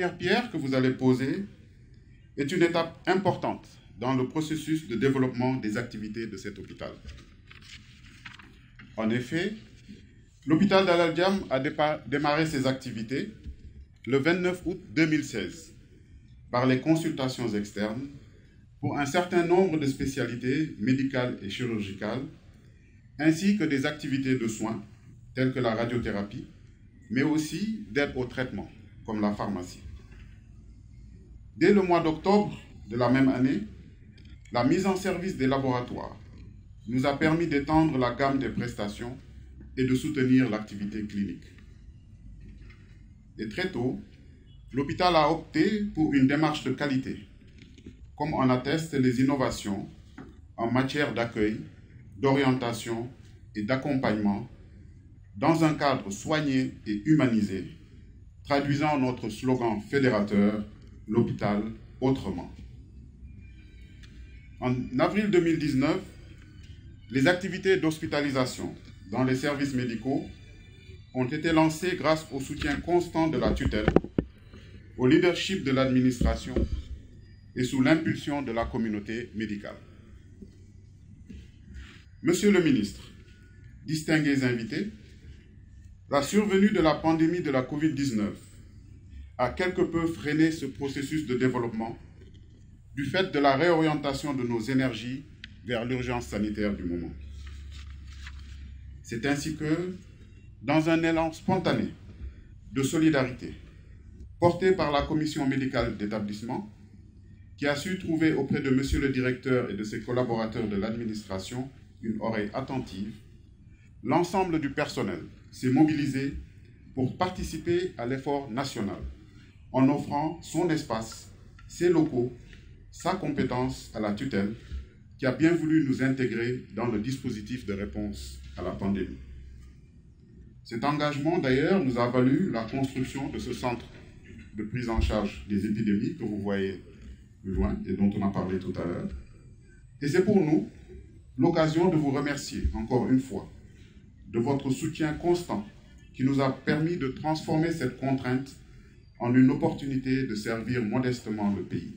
première pierre que vous allez poser est une étape importante dans le processus de développement des activités de cet hôpital. En effet, l'hôpital d'Al Diam a démarré ses activités le 29 août 2016 par les consultations externes pour un certain nombre de spécialités médicales et chirurgicales, ainsi que des activités de soins telles que la radiothérapie, mais aussi d'aide au traitement, comme la pharmacie. Dès le mois d'octobre de la même année, la mise en service des laboratoires nous a permis d'étendre la gamme des prestations et de soutenir l'activité clinique. Et très tôt, l'hôpital a opté pour une démarche de qualité, comme en attestent les innovations en matière d'accueil, d'orientation et d'accompagnement dans un cadre soigné et humanisé, traduisant notre slogan fédérateur « L'hôpital autrement ». En avril 2019, les activités d'hospitalisation dans les services médicaux ont été lancées grâce au soutien constant de la tutelle, au leadership de l'administration et sous l'impulsion de la communauté médicale. Monsieur le ministre, distingués invités, la survenue de la pandémie de la COVID-19 a quelque peu freiné ce processus de développement du fait de la réorientation de nos énergies vers l'urgence sanitaire du moment. C'est ainsi que, dans un élan spontané de solidarité, porté par la commission médicale d'établissement, qui a su trouver auprès de monsieur le directeur et de ses collaborateurs de l'administration une oreille attentive, l'ensemble du personnel s'est mobilisé pour participer à l'effort national, en offrant son espace, ses locaux, sa compétence à la tutelle, qui a bien voulu nous intégrer dans le dispositif de réponse à la pandémie. Cet engagement, d'ailleurs, nous a valu la construction de ce centre de prise en charge des épidémies que vous voyez plus loin et dont on a parlé tout à l'heure. Et c'est pour nous l'occasion de vous remercier encore une fois de votre soutien constant qui nous a permis de transformer cette contrainte en une opportunité de servir modestement le pays.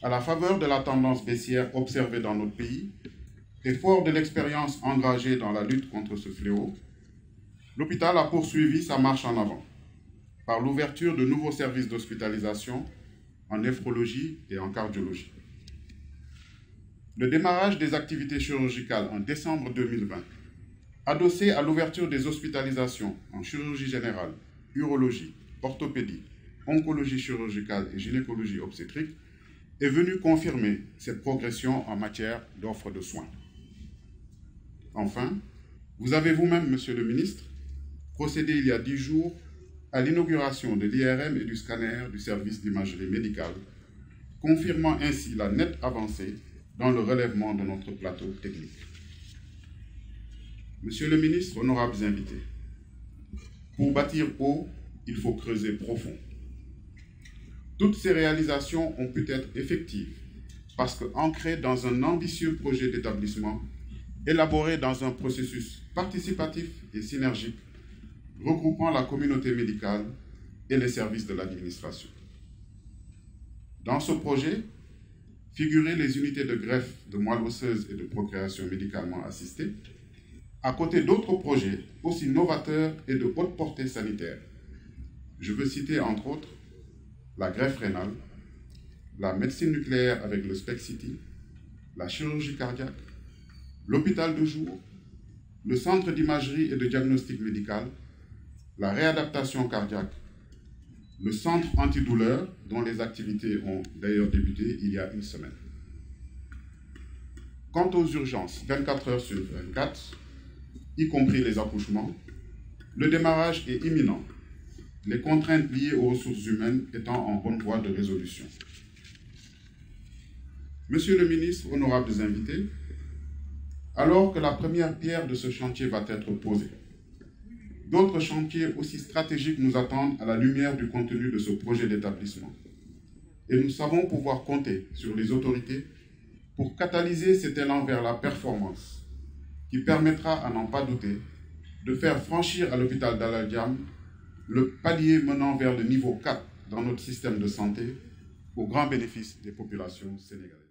À la faveur de la tendance baissière observée dans notre pays et fort de l'expérience engagée dans la lutte contre ce fléau, l'hôpital a poursuivi sa marche en avant par l'ouverture de nouveaux services d'hospitalisation en néphrologie et en cardiologie. Le démarrage des activités chirurgicales en décembre 2020, adossé à l'ouverture des hospitalisations en chirurgie générale, urologie, orthopédie, oncologie chirurgicale et gynécologie obstétrique, est venu confirmer cette progression en matière d'offres de soins. Enfin, vous avez vous-même, monsieur le ministre, procédé il y a 10 jours à l'inauguration de l'IRM et du scanner du service d'imagerie médicale, confirmant ainsi la nette avancée dans le relèvement de notre plateau technique. Monsieur le ministre, honorables invités, pour bâtir haut, il faut creuser profond. Toutes ces réalisations ont pu être effectives parce qu'ancrées dans un ambitieux projet d'établissement, élaboré dans un processus participatif et synergique, regroupant la communauté médicale et les services de l'administration. Dans ce projet, figuraient les unités de greffe de moelle osseuse et de procréation médicalement assistée, à côté d'autres projets aussi novateurs et de haute portée sanitaire. Je veux citer entre autres la greffe rénale, la médecine nucléaire avec le SPECT-CT, la chirurgie cardiaque, l'hôpital de jour, le centre d'imagerie et de diagnostic médical, la réadaptation cardiaque, le centre antidouleur, dont les activités ont d'ailleurs débuté il y a une semaine. Quant aux urgences, 24 heures sur 24, y compris les accouchements, le démarrage est imminent, les contraintes liées aux ressources humaines étant en bonne voie de résolution. Monsieur le ministre, honorables invités, alors que la première pierre de ce chantier va être posée, d'autres chantiers aussi stratégiques nous attendent à la lumière du contenu de ce projet d'établissement. Et nous savons pouvoir compter sur les autorités pour catalyser cet élan vers la performance qui permettra, à n'en pas douter, de faire franchir à l'hôpital d'Al Diam le palier menant vers le niveau 4 dans notre système de santé au grand bénéfice des populations sénégalaises.